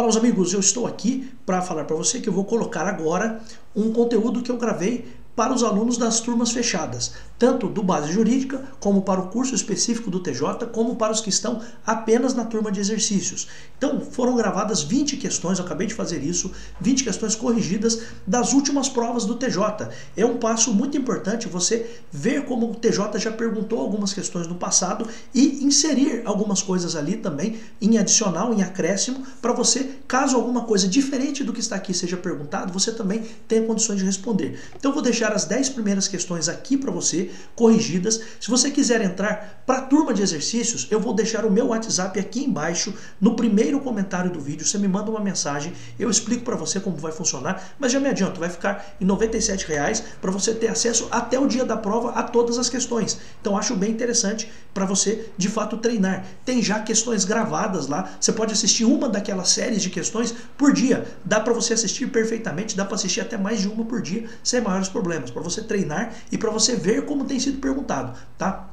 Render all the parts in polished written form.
Fala, meus amigos, eu estou aqui para falar para você que eu vou colocar agora um conteúdo que eu gravei para os alunos das turmas fechadas, tanto do Base Jurídica, como para o curso específico do TJ, como para os que estão apenas na turma de exercícios. Então, foram gravadas 20 questões, eu acabei de fazer isso, 20 questões corrigidas das últimas provas do TJ. É um passo muito importante você ver como o TJ já perguntou algumas questões no passado e inserir algumas coisas ali também em adicional, em acréscimo, para você, caso alguma coisa diferente do que está aqui seja perguntado, você também tenha condições de responder. Então, eu vou deixar as 10 primeiras questões aqui para você, corrigidas. Se você quiser entrar para a turma de exercícios, eu vou deixar o meu WhatsApp aqui embaixo, no primeiro comentário do vídeo. Você me manda uma mensagem, eu explico para você como vai funcionar, mas já me adianto, vai ficar em R$ 97,00 para você ter acesso até o dia da prova a todas as questões. Então acho bem interessante para você de fato treinar. Tem já questões gravadas lá, você pode assistir uma daquelas séries de questões por dia. Dá para você assistir perfeitamente, dá para assistir até mais de uma por dia, sem maiores problemas, para você treinar e para você ver como tem sido perguntado, tá?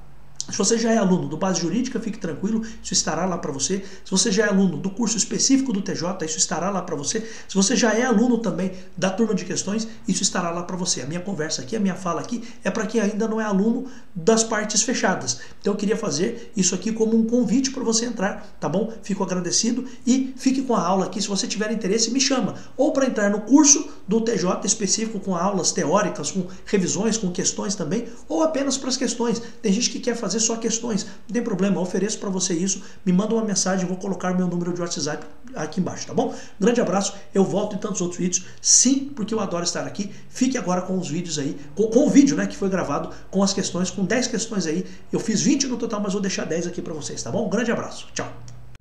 Se você já é aluno do Base Jurídica, fique tranquilo, isso estará lá para você. Se você já é aluno do curso específico do TJ, isso estará lá para você. Se você já é aluno também da turma de questões, isso estará lá para você. A minha conversa aqui, a minha fala aqui é para quem ainda não é aluno das partes fechadas. Então eu queria fazer isso aqui como um convite para você entrar, tá bom? Fico agradecido e fique com a aula aqui. Se você tiver interesse, me chama. Ou para entrar no curso do TJ específico com aulas teóricas, com revisões, com questões também, ou apenas para as questões. Tem gente que quer fazer só questões, não tem problema, eu ofereço para você isso, me manda uma mensagem, eu vou colocar meu número de WhatsApp aqui embaixo, tá bom? Grande abraço, eu volto em tantos outros vídeos, sim, porque eu adoro estar aqui. Fique agora com os vídeos aí, com o vídeo, né, que foi gravado, com as questões, com 10 questões aí, eu fiz 20 no total, mas vou deixar 10 aqui para vocês, tá bom? Grande abraço, tchau!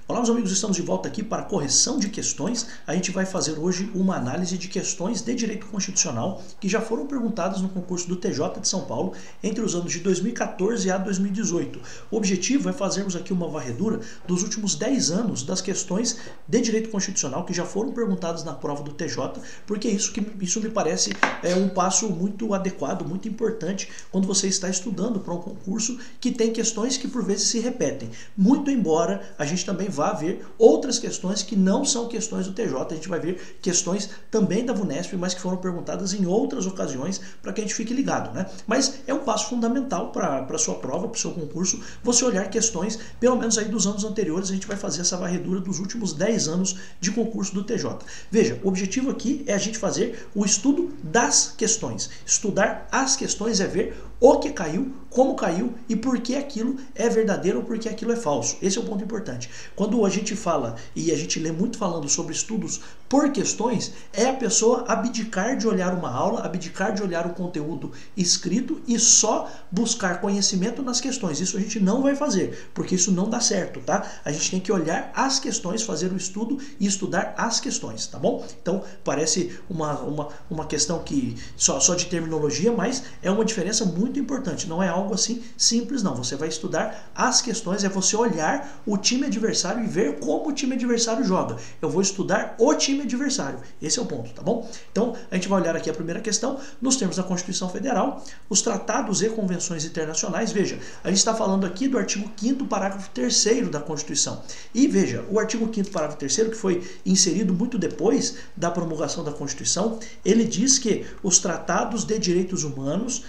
Olá, meus amigos, estamos de volta aqui para a correção de questões. A gente vai fazer hoje uma análise de questões de direito constitucional que já foram perguntadas no concurso do TJ de São Paulo entre os anos de 2014 a 2018. O objetivo é fazermos aqui uma varredura dos últimos 10 anos das questões de direito constitucional que já foram perguntadas na prova do TJ, porque isso me parece um passo muito adequado, muito importante quando você está estudando para um concurso que tem questões que por vezes se repetem. Muito embora a gente também vai ver outras questões que não são questões do TJ, a gente vai ver questões também da VUNESP, mas que foram perguntadas em outras ocasiões para que a gente fique ligado, né? Mas é um passo fundamental para a sua prova, para o seu concurso, você olhar questões, pelo menos aí dos anos anteriores, a gente vai fazer essa varredura dos últimos 10 anos de concurso do TJ. Veja, o objetivo aqui é a gente fazer o estudo das questões. Estudar as questões é ver o que caiu, como caiu e por que aquilo é verdadeiro ou por que aquilo é falso. Esse é o ponto importante. Quando a gente fala e a gente lê muito falando sobre estudos por questões, é a pessoa abdicar de olhar uma aula, abdicar de olhar o conteúdo escrito e só buscar conhecimento nas questões. Isso a gente não vai fazer, porque isso não dá certo, tá? A gente tem que olhar as questões, fazer o estudo e estudar as questões, tá bom? Então, parece uma questão que só de terminologia, mas é uma diferença muito importante. Não é algo assim simples, não. Você vai estudar as questões, é você olhar o time adversário e ver como o time adversário joga. Eu vou estudar o time adversário. Esse é o ponto, tá bom? Então, a gente vai olhar aqui a primeira questão, nos termos da Constituição Federal, os tratados e convenções internacionais. Veja, a gente está falando aqui do artigo 5º, parágrafo 3º da Constituição. E veja, o artigo 5º, parágrafo 3º, que foi inserido muito depois da promulgação da Constituição, ele diz que os tratados de direitos humanos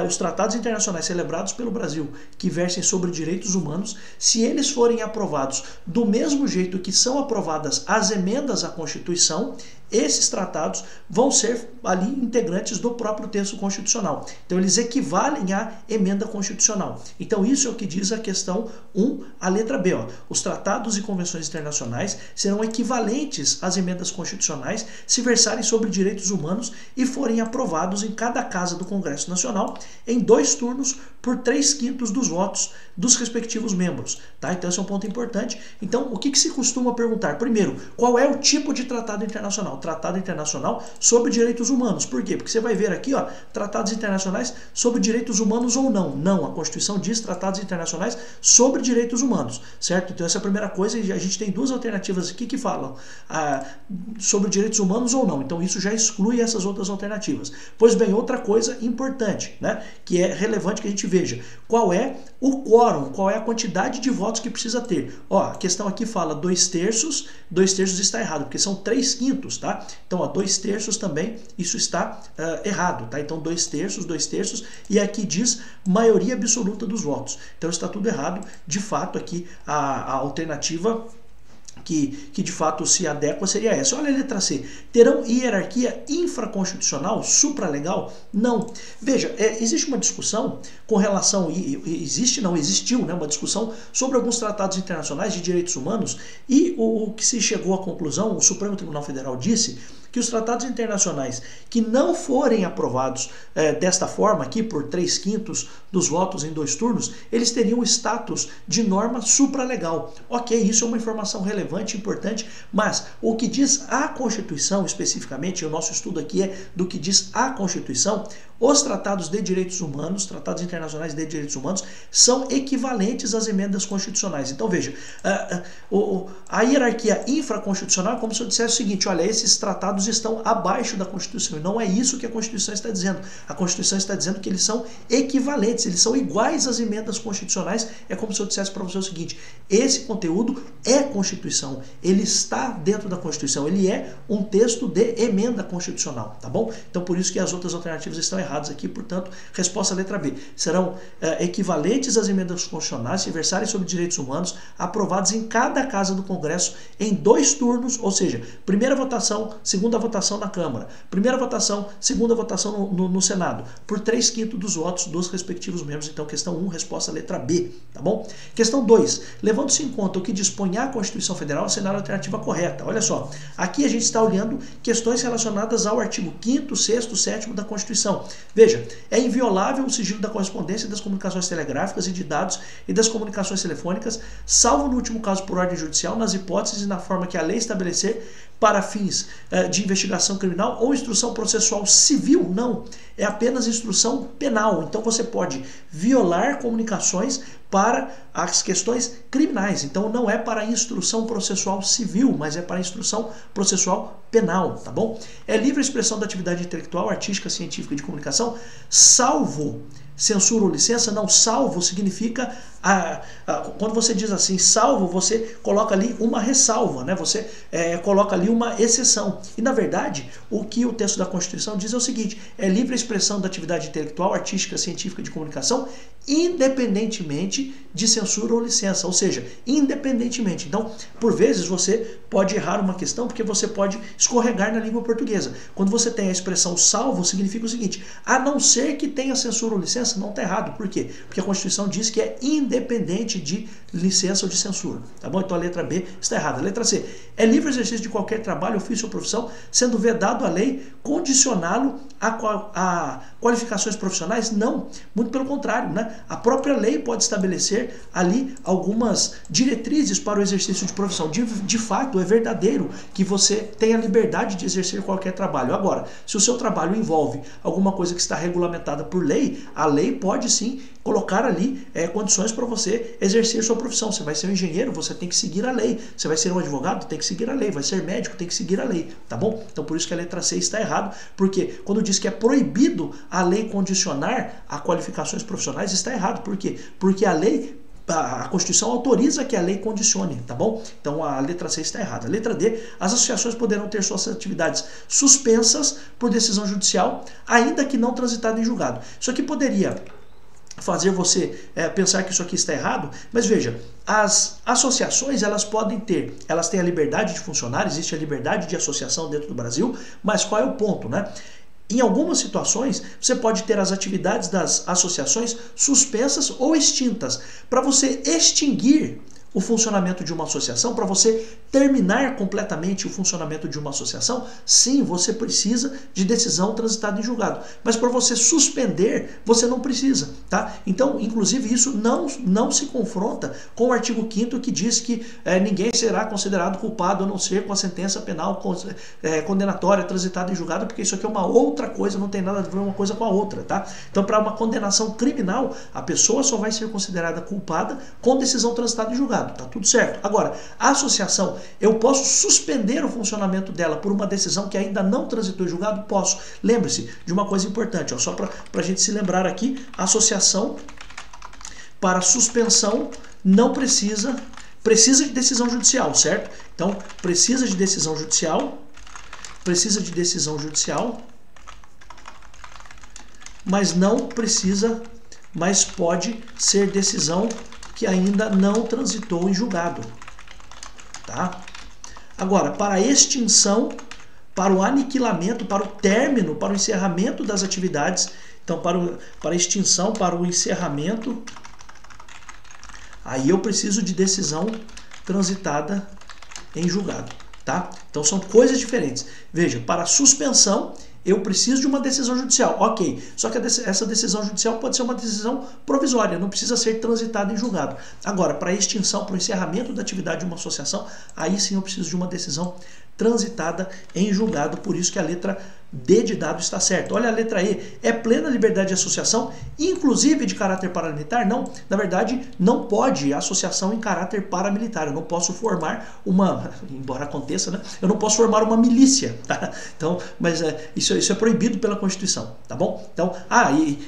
os tratados internacionais celebrados pelo Brasil que versem sobre direitos humanos, se eles forem aprovados do mesmo jeito que são aprovadas as emendas à Constituição, esses tratados vão ser ali integrantes do próprio texto constitucional. Então eles equivalem à emenda constitucional. Então isso é o que diz a questão 1, a letra B. Ó. Os tratados e convenções internacionais serão equivalentes às emendas constitucionais se versarem sobre direitos humanos e forem aprovados em cada casa do Congresso Nacional em 2 turnos por 3/5 dos votos dos respectivos membros. Tá? Então esse é um ponto importante. Então o que se costuma perguntar? Primeiro, qual é o tipo de tratado internacional? Tratado internacional sobre direitos humanos. Por quê? Porque você vai ver aqui, ó, tratados internacionais sobre direitos humanos ou não. Não, a Constituição diz tratados internacionais sobre direitos humanos, certo? Então essa é a primeira coisa, e a gente tem 2 alternativas aqui que falam sobre direitos humanos ou não. Então isso já exclui essas outras alternativas. Pois bem, outra coisa importante, né, que é relevante que a gente veja, qual é O quórum, qual é a quantidade de votos que precisa ter? Ó, a questão aqui fala 2/3, 2/3 está errado, porque são 3/5, tá? Então, ó, 2/3 também, isso está errado, tá? Então, 2/3, 2/3, e aqui diz maioria absoluta dos votos. Então, está tudo errado. De fato, aqui a alternativa que de fato se adequa seria essa. Olha a letra C. Terão hierarquia infraconstitucional, supralegal? Não. Veja, existe uma discussão com relação, existiu, né, uma discussão sobre alguns tratados internacionais de direitos humanos, e o que se chegou à conclusão, o Supremo Tribunal Federal disse que os tratados internacionais que não forem aprovados desta forma aqui, por 3/5 dos votos em 2 turnos, eles teriam o status de norma supralegal. Ok, isso é uma informação relevante, importante, mas o que diz a Constituição especificamente, o nosso estudo aqui é do que diz a Constituição, os tratados de direitos humanos, tratados internacionais de direitos humanos, são equivalentes às emendas constitucionais. Então veja, a hierarquia infraconstitucional é como se eu dissesse o seguinte: olha, esses tratados estão abaixo da Constituição, e não é isso que a Constituição está dizendo. A Constituição está dizendo que eles são equivalentes, eles são iguais às emendas constitucionais. É como se eu dissesse para você o seguinte: esse conteúdo é Constituição, ele está dentro da Constituição, ele é um texto de emenda constitucional, tá bom? Então por isso que as outras alternativas estão erradas aqui, portanto, resposta letra B. Serão equivalentes às emendas constitucionais se versarem sobre direitos humanos, aprovados em cada casa do Congresso em 2 turnos, ou seja, primeira votação, segunda votação na Câmara, primeira votação, segunda votação no Senado, por 3/5 dos votos dos respectivos membros. Então, questão 1, resposta letra B, tá bom? Questão 2, levando-se em conta o que dispõe a Constituição Federal, assinale a alternativa correta. Olha só, aqui a gente está olhando questões relacionadas ao artigo 5º, 6º, 7º da Constituição. Veja, é inviolável o sigilo da correspondência e das comunicações telegráficas e de dados e das comunicações telefônicas, salvo no último caso por ordem judicial, nas hipóteses e na forma que a lei estabelecer para fins de investigação criminal ou instrução processual civil. Não, é apenas instrução penal. Então você pode violar comunicações para as questões criminais. Então não é para instrução processual civil, mas é para instrução processual penal, tá bom? É livre a expressão da atividade intelectual, artística, científica e de comunicação, salvo censura ou licença. Não, salvo significa, quando você diz assim, salvo, você coloca ali uma ressalva, né? Você coloca ali uma exceção. E na verdade, o que o texto da Constituição diz é o seguinte: é livre a expressão da atividade intelectual, artística, científica e de comunicação, independentemente de censura ou licença, ou seja, independentemente. Então, por vezes você pode errar uma questão porque você pode escorregar na língua portuguesa. Quando você tem a expressão salvo, significa o seguinte: a não ser que tenha censura ou licença, não está errado. Por quê? Porque a Constituição diz que é independente de licença ou de censura, tá bom? Então a letra B está errada. A letra C, é livre exercício de qualquer trabalho, ofício ou profissão, sendo vedado a lei condicioná-lo a qualificações profissionais? Não, muito pelo contrário, né? A própria lei pode estabelecer ali algumas diretrizes para o exercício de profissão. De fato, é verdadeiro que você tem a liberdade de exercer qualquer trabalho. Agora, se o seu trabalho envolve alguma coisa que está regulamentada por lei, a lei pode sim colocar ali condições para você exercer sua profissão. Você vai ser um engenheiro, você tem que seguir a lei. Você vai ser um advogado, tem que seguir a lei. Vai ser médico, tem que seguir a lei, tá bom? Então por isso que a letra C está errado, porque quando diz que é proibido a lei condicionar a qualificações profissionais, está errado. Por quê? Porque a Constituição autoriza que a lei condicione, tá bom? Então a letra C está errada. A letra D, as associações poderão ter suas atividades suspensas por decisão judicial, ainda que não transitada em julgado. Isso aqui poderia fazer você pensar que isso aqui está errado, mas veja, as associações elas têm a liberdade de funcionar, existe a liberdade de associação dentro do Brasil, mas qual é o ponto, né? Em algumas situações, você pode ter as atividades das associações suspensas ou extintas. Para você extinguir o funcionamento de uma associação, para você terminar completamente o funcionamento de uma associação, sim, você precisa de decisão transitada em julgado. Mas para você suspender, você não precisa, tá? Então, inclusive, isso não se confronta com o artigo 5º que diz que ninguém será considerado culpado a não ser com a sentença penal condenatória transitada em julgado, porque isso aqui é uma outra coisa, não tem nada a ver uma coisa com a outra, tá? Então, para uma condenação criminal, a pessoa só vai ser considerada culpada com decisão transitada em julgado. Tá tudo certo. Agora, a associação, eu posso suspender o funcionamento dela por uma decisão que ainda não transitou em julgado? Posso. Lembre-se de uma coisa importante, ó, só para a gente se lembrar aqui, a associação Para suspensão, não precisa de decisão judicial, certo? Então, precisa de decisão judicial, mas não precisa, mas pode ser decisão que ainda não transitou em julgado, tá? Agora, para a extinção, para o aniquilamento, para o término, para o encerramento das atividades, então para a extinção, para o encerramento, aí eu preciso de decisão transitada em julgado, tá? Então são coisas diferentes. Veja, para a suspensão, eu preciso de uma decisão judicial, ok. Só que essa decisão judicial pode ser uma decisão provisória, não precisa ser transitada em julgado. Agora, para a extinção, para o encerramento da atividade de uma associação, aí sim eu preciso de uma decisão transitada em julgado, por isso que a letra D de dado está certa. Olha a letra E, é plena liberdade de associação, inclusive de caráter paramilitar? Não, na verdade não pode associação em caráter paramilitar, eu não posso formar uma, embora aconteça, né? Eu não posso formar uma milícia, tá? Então, mas isso é proibido pela Constituição, tá bom? Então,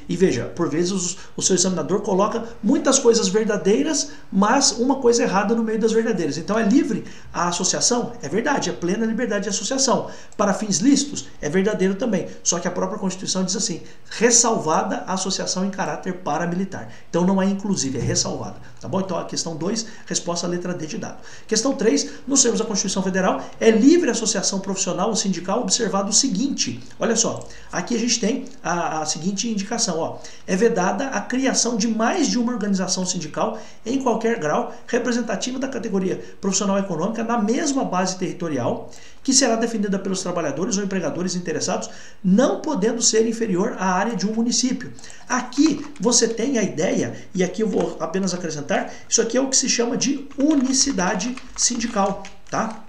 e veja, por vezes o seu examinador coloca muitas coisas verdadeiras, mas uma coisa errada no meio das verdadeiras. Então é livre a associação? É verdade, é plena liberdade de associação. Para fins lícitos? É verdadeiro também. Só que a própria Constituição diz assim, ressalvada a associação em caráter paramilitar. Então não é inclusive, é ressalvada. Tá bom? Então a questão 2, resposta à letra D de dado. Questão 3, nos termos da Constituição Federal, é livre a associação profissional ou sindical observado o seguinte. Olha só, aqui a gente tem a seguinte indicação. Ó, é vedada a criação de mais de uma organização sindical em qualquer grau representativa da categoria profissional econômica na mesma base territorial, que será definida pelos trabalhadores ou empregadores interessados, não podendo ser inferior à área de um município. Aqui você tem a ideia, e aqui eu vou apenas acrescentar, isso aqui é o que se chama de unicidade sindical, tá?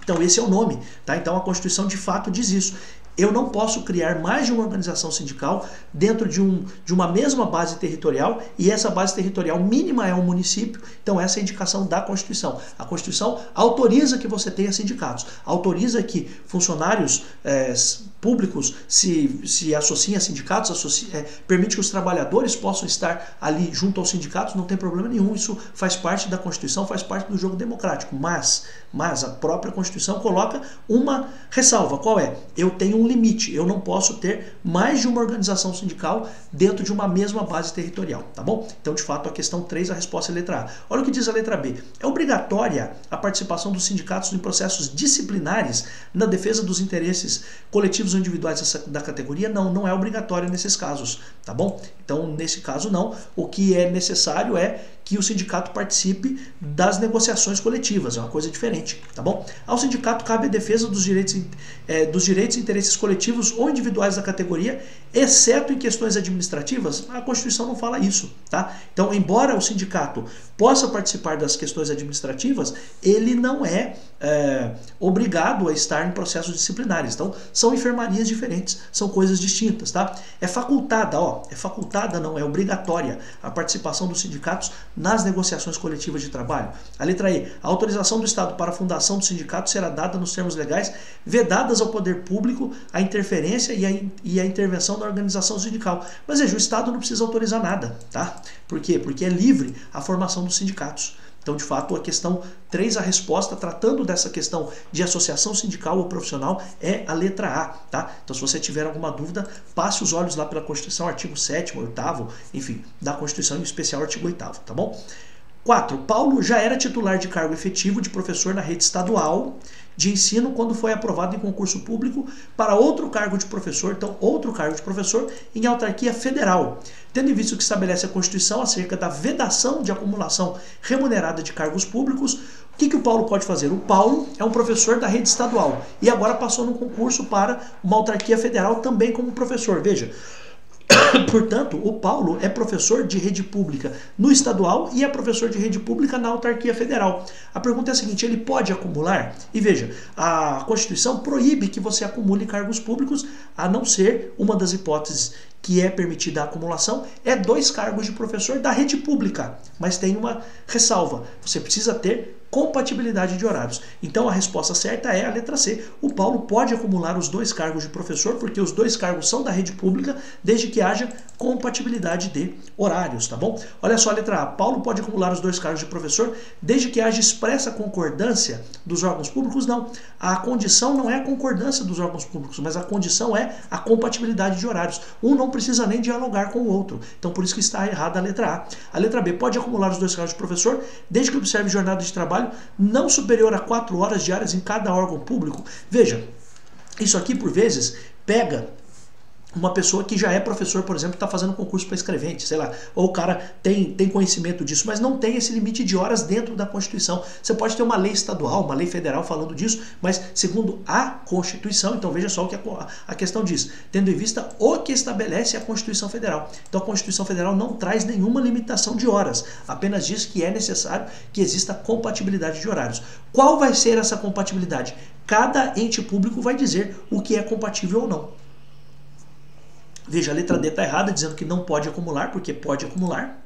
Então esse é o nome, tá? Então a Constituição de fato diz isso. Eu não posso criar mais de uma organização sindical dentro de uma mesma base territorial, e essa base territorial mínima é um município. Então essa é a indicação da Constituição. A Constituição autoriza que você tenha sindicatos, autoriza que funcionários públicos se associem a sindicatos, permite que os trabalhadores possam estar ali junto aos sindicatos, não tem problema nenhum, isso faz parte da Constituição, faz parte do jogo democrático, mas a própria Constituição coloca uma ressalva. Qual é? Eu tenho um limite, eu não posso ter mais de uma organização sindical dentro de uma mesma base territorial, tá bom? Então, de fato, a questão 3, a resposta é a letra A. Olha o que diz a letra B. É obrigatória a participação dos sindicatos em processos disciplinares na defesa dos interesses coletivos ou individuais da categoria? Não, não é obrigatório nesses casos, tá bom? Então, nesse caso, não. O que é necessário é que o sindicato participe das negociações coletivas, é uma coisa diferente, tá bom? Ao sindicato cabe a defesa dos direitos e interesses coletivos ou individuais da categoria, exceto em questões administrativas. A Constituição não fala isso, tá? Então, embora o sindicato possa participar das questões administrativas, ele não é obrigado a estar em processos disciplinares. Então, são enfermarias diferentes, são coisas distintas, tá? É facultada, não é obrigatória a participação dos sindicatos nas negociações coletivas de trabalho. A letra E, a autorização do Estado para a fundação do sindicato será dada nos termos legais, vedadas ao poder público a interferência e a intervenção na organização sindical. Mas veja, o Estado não precisa autorizar nada, tá? Por quê? Porque é livre a formação dos sindicatos. Então, de fato, a questão 3, a resposta, tratando dessa questão de associação sindical ou profissional, é a letra A, tá? Então, se você tiver alguma dúvida, passe os olhos lá pela Constituição, artigo 7º, 8º, enfim, da Constituição, em especial artigo 8º, tá bom? 4. Paulo já era titular de cargo efetivo de professor na rede estadual de ensino quando foi aprovado em concurso público para outro cargo de professor, então outro cargo de professor em autarquia federal, tendo em vista o que estabelece a Constituição acerca da vedação de acumulação remunerada de cargos públicos. O que o Paulo pode fazer? O Paulo é um professor da rede estadual e agora passou no concurso para uma autarquia federal também como professor. Veja, portanto, o Paulo é professor de rede pública no estadual e é professor de rede pública na autarquia federal. A pergunta é a seguinte, ele pode acumular? E veja, a Constituição proíbe que você acumule cargos públicos, a não ser uma das hipóteses que é permitida a acumulação, é 2 cargos de professor da rede pública. Mas tem uma ressalva, você precisa ter compatibilidade de horários. Então a resposta certa é a letra C. O Paulo pode acumular os 2 cargos de professor, porque os 2 cargos são da rede pública, desde que haja compatibilidade de horários, tá bom? Olha só a letra A. Paulo pode acumular os 2 cargos de professor desde que haja expressa concordância dos órgãos públicos? Não. A condição não é a concordância dos órgãos públicos, mas a condição é a compatibilidade de horários. Um não precisa nem dialogar com o outro. Então, por isso que está errada a letra A. A letra B. Pode acumular os 2 cargos de professor desde que observe jornada de trabalho não superior a 4 horas diárias em cada órgão público. Veja, isso aqui, por vezes, pega uma pessoa que já é professor, por exemplo, está fazendo concurso para escrevente, sei lá, ou o cara tem conhecimento disso, mas não tem esse limite de horas dentro da Constituição. Você pode ter uma lei estadual, uma lei federal falando disso, mas segundo a Constituição, então veja só o que a questão diz, tendo em vista o que estabelece a Constituição Federal. Então a Constituição Federal não traz nenhuma limitação de horas, apenas diz que é necessário que exista compatibilidade de horários. Qual vai ser essa compatibilidade? Cada ente público vai dizer o que é compatível ou não. Veja, a letra D está errada, dizendo que não pode acumular, porque pode acumular.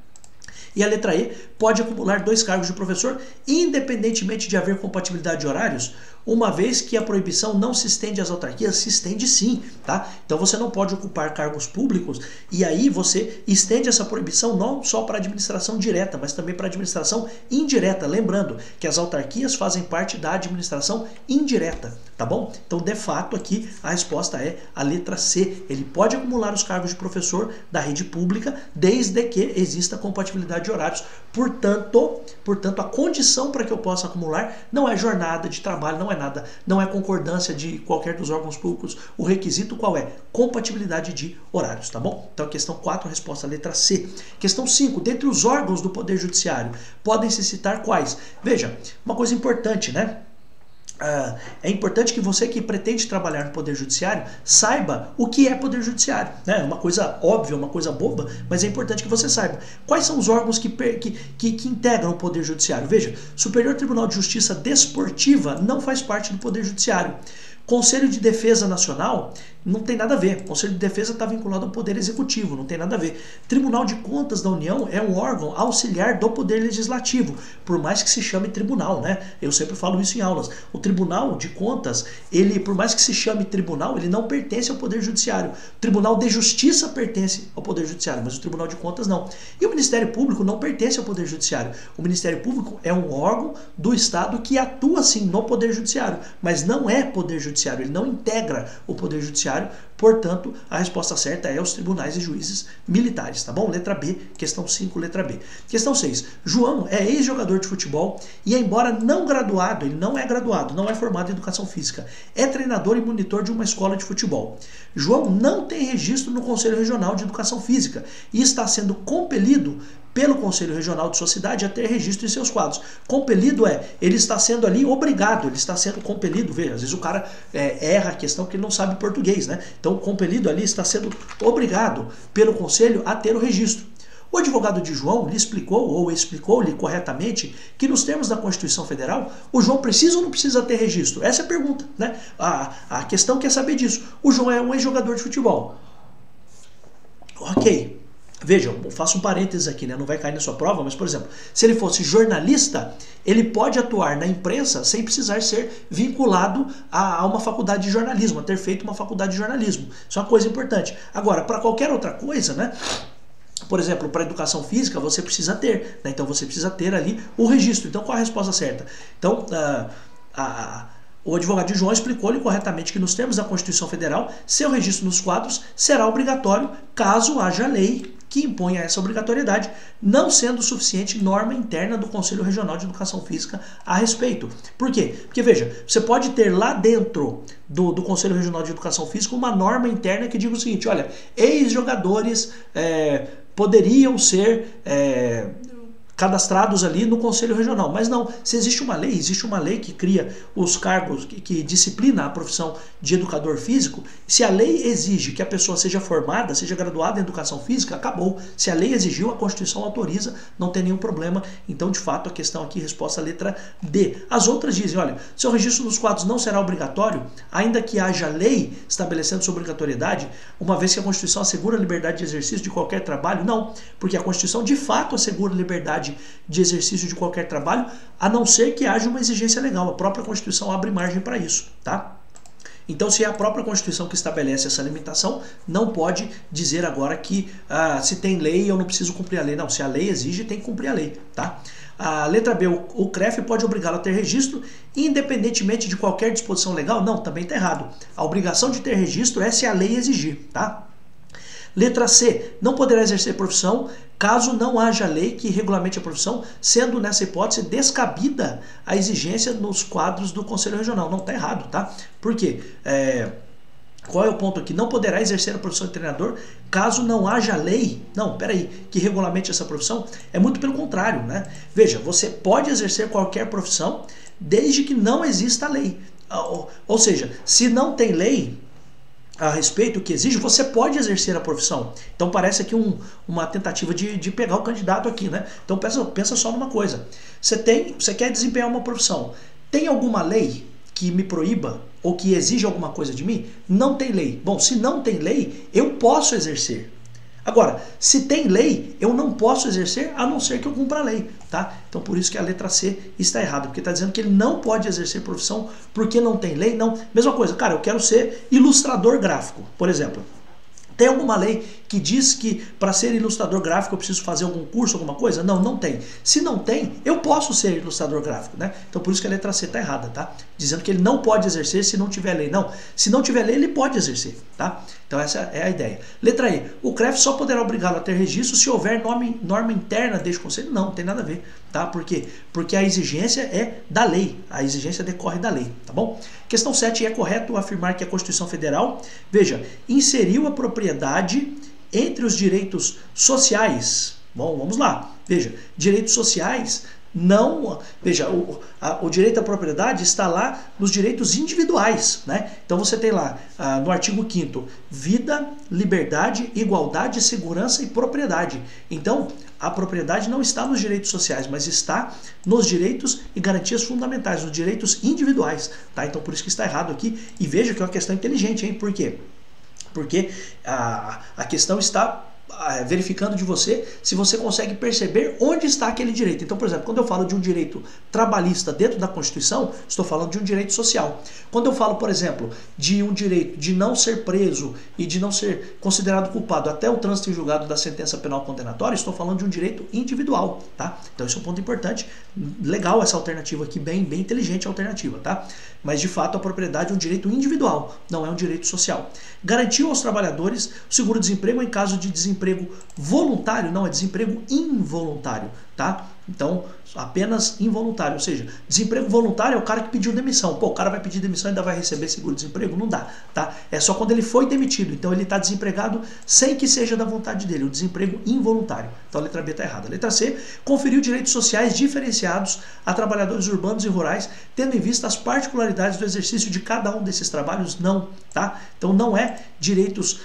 E a letra E pode acumular 2 cargos de professor, independentemente de haver compatibilidade de horários, uma vez que a proibição não se estende às autarquias, se estende sim, tá? Então você não pode ocupar cargos públicos e aí você estende essa proibição não só para a administração direta, mas também para a administração indireta. Lembrando que as autarquias fazem parte da administração indireta, tá bom? Então, de fato, aqui a resposta é a letra C. Ele pode acumular os cargos de professor da rede pública desde que exista compatibilidade de horários. Portanto, a condição para que eu possa acumular não é jornada de trabalho, não é nada, não é concordância de qualquer dos órgãos públicos. O requisito qual é? Compatibilidade de horários, tá bom? Então, questão 4, resposta letra C. Questão 5, dentre os órgãos do Poder Judiciário, podem se citar quais? Veja, uma coisa importante, né? É importante que você que pretende trabalhar no Poder Judiciário saiba o que é Poder Judiciário, né? É uma coisa óbvia, uma coisa boba, mas é importante que você saiba. Quais são os órgãos que integram o Poder Judiciário? Veja, Superior Tribunal de Justiça Desportiva não faz parte do Poder Judiciário. Conselho de Defesa Nacional não tem nada a ver. Conselho de Defesa está vinculado ao Poder Executivo, não tem nada a ver. Tribunal de Contas da União é um órgão auxiliar do Poder Legislativo, por mais que se chame tribunal, né? Eu sempre falo isso em aulas. O Tribunal de Contas, ele, por mais que se chame tribunal, ele não pertence ao Poder Judiciário. O Tribunal de Justiça pertence ao Poder Judiciário, mas o Tribunal de Contas não. E o Ministério Público não pertence ao Poder Judiciário. O Ministério Público é um órgão do Estado que atua, sim, no Poder Judiciário, mas não é Poder Judiciário, ele não integra o Poder Judiciário. Portanto, a resposta certa é os tribunais e juízes militares, tá bom? Letra B, questão 5, letra B. Questão 6. João é ex-jogador de futebol e, embora não graduado, ele não é graduado, não é formado em educação física, é treinador e monitor de uma escola de futebol. João não tem registro no Conselho Regional de Educação Física e está sendo compelido pelo Conselho Regional de sua cidade a ter registro em seus quadros. Compelido ele está sendo ali obrigado, ele está sendo compelido, veja, às vezes o cara erra a questão porque ele não sabe português, né? Então, compelido ali está sendo obrigado pelo Conselho a ter o registro. O advogado de João lhe explicou, ou explicou-lhe corretamente, que nos termos da Constituição Federal, o João precisa ou não precisa ter registro? Essa é a pergunta, né? A questão quer saber disso. O João é um ex-jogador de futebol. Ok. Veja, eu faço um parênteses aqui, né? Não vai cair na sua prova, mas, por exemplo, se ele fosse jornalista, ele pode atuar na imprensa sem precisar ser vinculado a uma faculdade de jornalismo, a ter feito uma faculdade de jornalismo. Isso é uma coisa importante. Agora, para qualquer outra coisa, né? Por exemplo, para educação física, você precisa ter, né? Então você precisa ter ali o registro. Então, qual a resposta certa? Então, o advogado de João explicou-lhe corretamente que, nos termos da Constituição Federal, seu registro nos quadros será obrigatório caso haja lei que imponha essa obrigatoriedade, não sendo suficiente norma interna do Conselho Regional de Educação Física a respeito. Por quê? Porque, veja, você pode ter lá dentro do Conselho Regional de Educação Física uma norma interna que diga o seguinte, olha, ex-jogadores poderiam ser cadastrados ali no Conselho Regional, mas não, se existe uma lei que cria os cargos, que disciplina a profissão de educador físico, se a lei exige que a pessoa seja formada, seja graduada em educação física, acabou. Se a lei exigiu, a Constituição autoriza, não tem nenhum problema. Então, de fato, a questão aqui, resposta letra D. As outras dizem, olha, seu registro nos quadros não será obrigatório, ainda que haja lei estabelecendo sua obrigatoriedade, uma vez que a Constituição assegura a liberdade de exercício de qualquer trabalho, não, porque a Constituição de fato assegura a liberdade de exercício de qualquer trabalho, a não ser que haja uma exigência legal. A própria Constituição abre margem para isso, tá? Então, se é a própria Constituição que estabelece essa limitação, não pode dizer agora que se tem lei eu não preciso cumprir a lei. Não, se a lei exige, tem que cumprir a lei, tá? A letra B, o CREF pode obrigá-lo a ter registro independentemente de qualquer disposição legal? Não, também está errado. A obrigação de ter registro é se a lei exigir, tá? Letra C, não poderá exercer profissão caso não haja lei que regulamente a profissão, sendo nessa hipótese descabida a exigência nos quadros do Conselho Regional. Não, está errado, tá? Por quê? Qual é o ponto aqui? Não poderá exercer a profissão de treinador caso não haja lei. Não, peraí, que regulamente essa profissão? É muito pelo contrário, né? Veja, você pode exercer qualquer profissão desde que não exista lei. Ou seja, se não tem lei a respeito que exige, você pode exercer a profissão. Então parece aqui uma tentativa de pegar o candidato aqui, né? Então pensa só numa coisa. Você quer desempenhar uma profissão. Tem alguma lei que me proíba ou que exige alguma coisa de mim? Não tem lei. Bom, se não tem lei, eu posso exercer. Agora, se tem lei, eu não posso exercer a não ser que eu cumpra a lei, tá? Então por isso que a letra C está errada, porque está dizendo que ele não pode exercer profissão porque não tem lei. Não, mesma coisa, cara, eu quero ser ilustrador gráfico, por exemplo. Tem alguma lei que diz que para ser ilustrador gráfico eu preciso fazer algum curso, alguma coisa? Não, não tem. Se não tem, eu posso ser ilustrador gráfico, né? Então por isso que a letra C está errada, tá? Dizendo que ele não pode exercer se não tiver lei. Não, se não tiver lei ele pode exercer, tá? Então essa é a ideia. Letra E, o CREF só poderá obrigá-lo a ter registro se houver norma interna deste conselho? Não, não tem nada a ver, tá? Por quê? Porque a exigência é da lei, a exigência decorre da lei, tá bom? Questão 7, é correto afirmar que a Constituição Federal, veja, inseriu a propriedade entre os direitos sociais. Bom, vamos lá. Veja, direitos sociais não... Veja, o direito à propriedade está lá nos direitos individuais, né? Então você tem lá, no artigo 5º, vida, liberdade, igualdade, segurança e propriedade. Então, a propriedade não está nos direitos sociais, mas está nos direitos e garantias fundamentais, nos direitos individuais, tá? Então por isso que está errado aqui. E veja que é uma questão inteligente, hein? Por quê? Porque a questão está verificando de você se você consegue perceber onde está aquele direito. Então, por exemplo, quando eu falo de um direito trabalhista dentro da Constituição, estou falando de um direito social. Quando eu falo, por exemplo, de um direito de não ser preso e de não ser considerado culpado até o trânsito em julgado da sentença penal condenatória, estou falando de um direito individual, tá? Então, esse é um ponto importante. Legal essa alternativa aqui, bem inteligente a alternativa, tá? Mas, de fato, a propriedade é um direito individual, não é um direito social. Garantiu aos trabalhadores o seguro-desemprego em caso de desemprego voluntário, não, é desemprego involuntário, tá? Então, apenas involuntário, ou seja, desemprego voluntário é o cara que pediu demissão. Pô, o cara vai pedir demissão e ainda vai receber seguro-desemprego? Não dá, tá? É só quando ele foi demitido, então ele está desempregado sem que seja da vontade dele, o desemprego involuntário. Então a letra B está errada. A letra C, conferiu direitos sociais diferenciados a trabalhadores urbanos e rurais, tendo em vista as particularidades do exercício de cada um desses trabalhos? Não, tá? Então não é direitos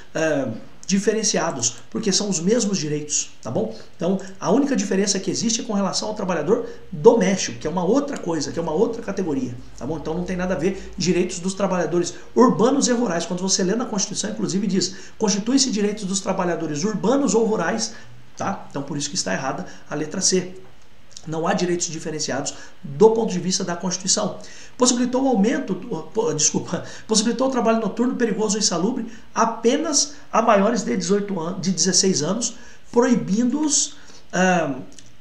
diferenciados, porque são os mesmos direitos, tá bom? Então, a única diferença que existe é com relação ao trabalhador doméstico, que é uma outra coisa, que é uma outra categoria, tá bom? Então, não tem nada a ver direitos dos trabalhadores urbanos e rurais. Quando você lê na Constituição, inclusive, diz, constitui-se direitos dos trabalhadores urbanos ou rurais, tá? Então, por isso que está errada a letra C. Não há direitos diferenciados do ponto de vista da Constituição. Possibilitou o aumento, possibilitou o trabalho noturno perigoso e insalubre apenas a maiores de 16 anos, proibindo-os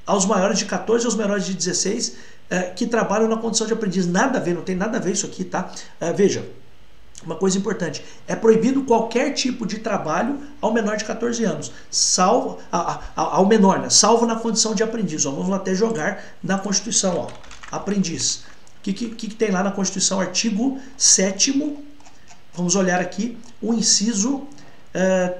aos maiores de 14 e aos menores de 16 que trabalham na condição de aprendiz. Nada a ver, não tem nada a ver isso aqui, tá? Veja, uma coisa importante, é proibido qualquer tipo de trabalho ao menor de 14 anos, salvo ao menor, né? Salvo na condição de aprendiz. Ó, vamos até jogar na Constituição, ó, aprendiz. O que tem lá na Constituição? Artigo 7º, vamos olhar aqui, o inciso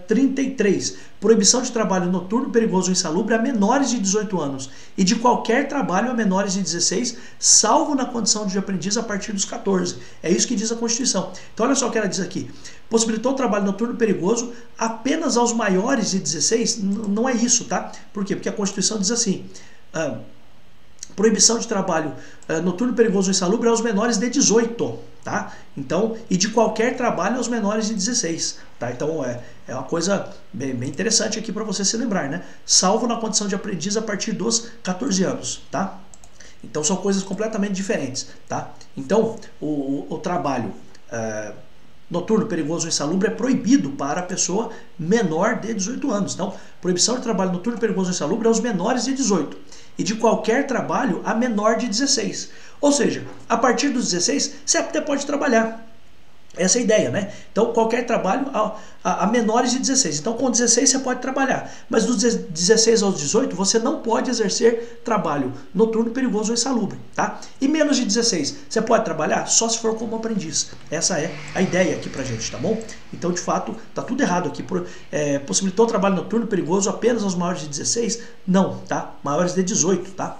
33. Proibição de trabalho noturno, perigoso ou insalubre a menores de 18 anos e de qualquer trabalho a menores de 16, salvo na condição de aprendiz a partir dos 14. É isso que diz a Constituição. Então olha só o que ela diz aqui. Possibilitou o trabalho noturno perigoso apenas aos maiores de 16? Não é isso, tá? Por quê? Porque a Constituição diz assim... proibição de trabalho noturno, perigoso ou insalubre aos menores de 18, tá? Então, e de qualquer trabalho aos menores de 16, tá? Então, é uma coisa bem interessante aqui para você se lembrar, né? Salvo na condição de aprendiz a partir dos 14 anos, tá? Então, são coisas completamente diferentes, tá? Então, o trabalho noturno, perigoso ou insalubre é proibido para a pessoa menor de 18 anos. Então, proibição de trabalho noturno, perigoso ou insalubre é aos menores de 18 e de qualquer trabalho a menor de 16. Ou seja, a partir dos 16 você até pode trabalhar. Essa é a ideia, né? Então, qualquer trabalho a menores de 16. Então, com 16 você pode trabalhar. Mas dos 16 aos 18, você não pode exercer trabalho noturno, perigoso ou insalubre, tá? E menos de 16, você pode trabalhar só se for como aprendiz. Essa é a ideia aqui pra gente, tá bom? Então, de fato, tá tudo errado aqui. Possibilitou o trabalho noturno, perigoso apenas aos maiores de 16? Não, tá? Maiores de 18, tá?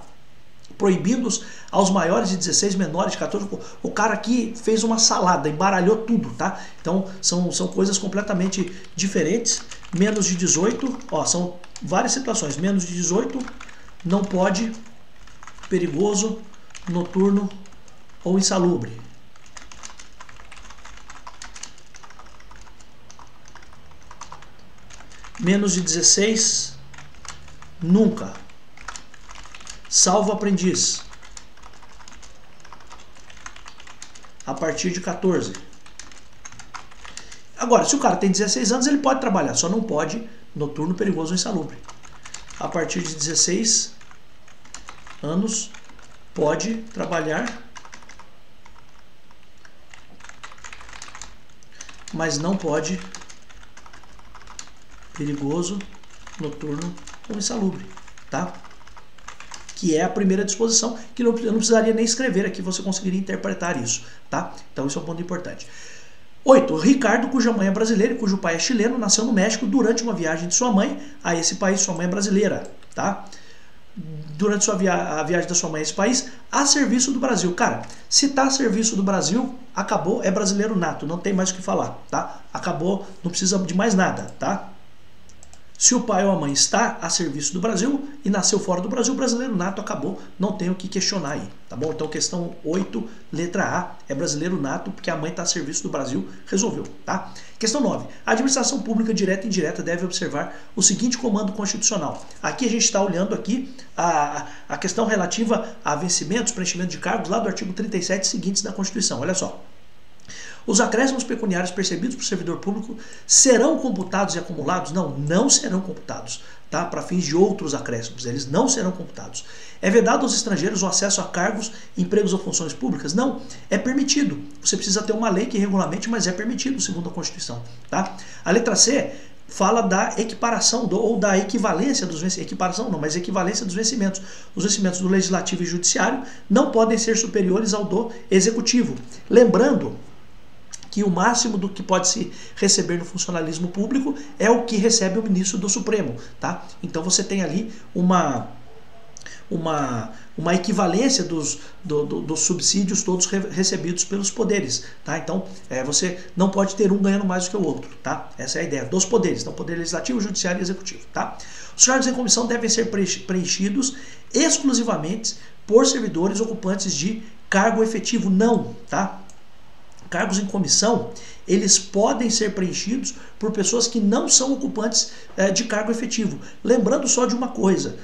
Proibidos aos maiores de 16, menores de 14. O cara aqui fez uma salada, embaralhou tudo, tá? Então são coisas completamente diferentes. Menos de 18, ó, são várias situações. Menos de 18 não pode, perigoso, noturno ou insalubre. Menos de 16, nunca. Salvo aprendiz. A partir de 14. Agora, se o cara tem 16 anos, ele pode trabalhar, só não pode noturno, perigoso ou insalubre. A partir de 16 anos, pode trabalhar, mas não pode perigoso, noturno ou insalubre, tá? Que é a primeira disposição, que eu não precisaria nem escrever aqui, você conseguiria interpretar isso, tá? Então isso é um ponto importante. 8. Ricardo, cuja mãe é brasileira e cujo pai é chileno, nasceu no México durante uma viagem de sua mãe a esse país. Sua mãe é brasileira, tá? Durante a viagem da sua mãe a esse país, a serviço do Brasil. Cara, se tá a serviço do Brasil, acabou, é brasileiro nato, não tem mais o que falar, tá? Acabou, não precisa de mais nada, tá? Se o pai ou a mãe está a serviço do Brasil e nasceu fora do Brasil, brasileiro nato, acabou, não tem o que questionar aí, tá bom? Então questão 8, letra A, é brasileiro nato porque a mãe está a serviço do Brasil, resolveu, tá? Questão 9, a administração pública direta e indireta deve observar o seguinte comando constitucional. Aqui a gente está olhando aqui a questão relativa a vencimentos, preenchimento de cargos, lá do artigo 37 seguintes da Constituição, olha só. Os acréscimos pecuniários percebidos por servidor público serão computados e acumulados? Não, não serão computados, tá? Para fins de outros acréscimos, eles não serão computados. É vedado aos estrangeiros o acesso a cargos, empregos ou funções públicas? Não, é permitido. Você precisa ter uma lei que regulamente, mas é permitido, segundo a Constituição, tá? A letra C fala da equiparação ou da equivalência dos vencimentos. Equiparação não, mas equivalência dos vencimentos. Os vencimentos do Legislativo e Judiciário não podem ser superiores ao do Executivo. Lembrando que o máximo do que pode se receber no funcionalismo público é o que recebe o ministro do Supremo, tá? Então você tem ali uma equivalência dos subsídios todos recebidos pelos poderes, tá? Então você não pode ter um ganhando mais do que o outro, tá? Essa é a ideia dos poderes, então poder legislativo, judiciário e executivo, tá? Os cargos em comissão devem ser preenchidos exclusivamente por servidores ocupantes de cargo efetivo, não, tá? Cargos em comissão, eles podem ser preenchidos por pessoas que não são ocupantes de cargo efetivo. Lembrando só de uma coisa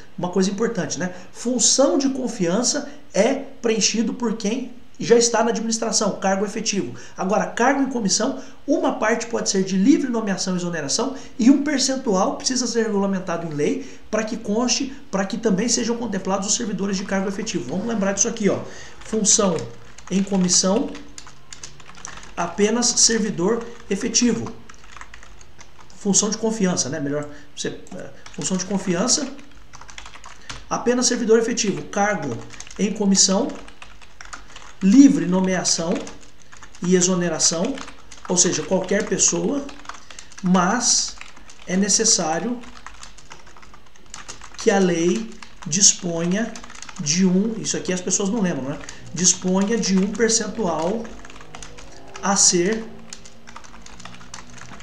importante, né? Função de confiança é preenchido por quem já está na administração, cargo efetivo. Agora, cargo em comissão, uma parte pode ser de livre nomeação e exoneração e um percentual precisa ser regulamentado em lei para que conste, para que também sejam contemplados os servidores de cargo efetivo. Vamos lembrar disso aqui, ó. Função em comissão, apenas servidor efetivo. Função de confiança, né? Melhor, função de confiança, apenas servidor efetivo. Cargo em comissão, livre nomeação e exoneração, ou seja, qualquer pessoa, mas é necessário que a lei disponha de isso aqui as pessoas não lembram, né? Disponha de um percentual a ser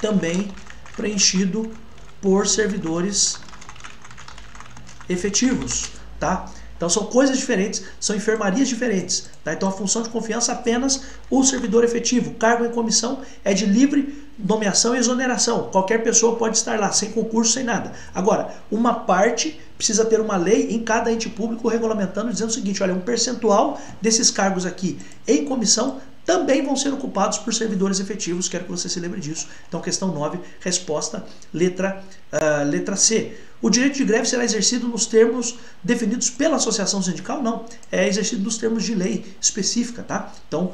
também preenchido por servidores efetivos, tá? Então são coisas diferentes, são enfermarias diferentes, tá? Então a função de confiança apenas o servidor efetivo. Cargo em comissão é de livre nomeação e exoneração. Qualquer pessoa pode estar lá, sem concurso, sem nada. Agora, uma parte precisa ter uma lei em cada ente público regulamentando, dizendo o seguinte, olha, um percentual desses cargos aqui em comissão também vão ser ocupados por servidores efetivos, quero que você se lembre disso. Então, questão 9, resposta letra C. O direito de greve será exercido nos termos definidos pela associação sindical? Não, é exercido nos termos de lei específica, tá? Então,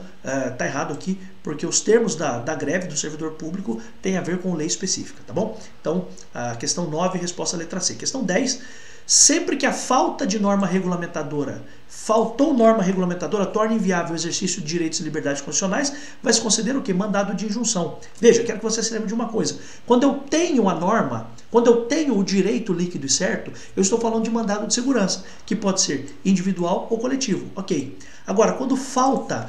tá errado aqui, porque os termos da greve do servidor público têm a ver com lei específica, tá bom? Então, a questão 9, resposta letra C. Questão 10, sempre que a falta de norma regulamentadora, faltou norma regulamentadora, torna inviável o exercício de direitos e liberdades constitucionais, vai se conceder o quê? Mandado de injunção. Veja, quero que você se lembre de uma coisa. Quando eu tenho a norma, quando eu tenho o direito líquido e certo, eu estou falando de mandado de segurança, que pode ser individual ou coletivo. Ok. Agora, quando falta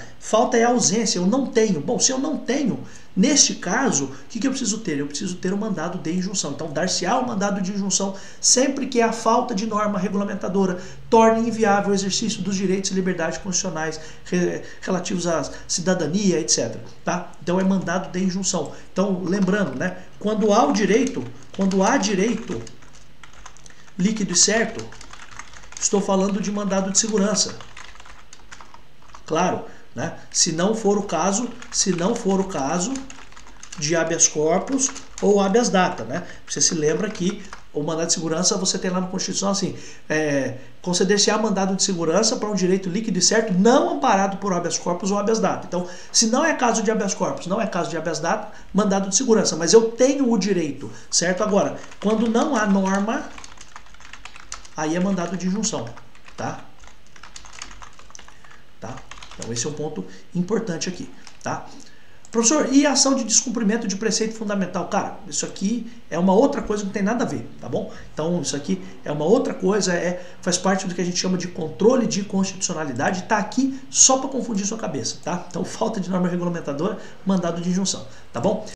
é ausência, eu não tenho. Bom, se eu não tenho, neste caso, o que eu preciso ter? Eu preciso ter o mandado de injunção. Então, dar-se-á o mandado de injunção sempre que a falta de norma regulamentadora torne inviável o exercício dos direitos e liberdades constitucionais relativos à cidadania, etc. Tá? Então, é mandado de injunção. Então, lembrando, né? Quando há direito líquido e certo, estou falando de mandado de segurança. Claro, né? Se não for o caso de habeas corpus ou habeas data, né? Você se lembra que o mandado de segurança você tem lá na Constituição assim, conceder-se-á mandado de segurança para um direito líquido e certo não amparado por habeas corpus ou habeas data. Então, se não é caso de habeas corpus, não é caso de habeas data, mandado de segurança, mas eu tenho o direito, certo? Agora, quando não há norma, aí é mandado de injunção, tá? Então esse é um ponto importante aqui, tá? Professor, e a ação de descumprimento de preceito fundamental? Cara, isso aqui é uma outra coisa que não tem nada a ver, tá bom? Então isso aqui é uma outra coisa, faz parte do que a gente chama de controle de constitucionalidade, tá aqui só para confundir sua cabeça, tá? Então falta de norma regulamentadora, mandado de injunção, tá bom?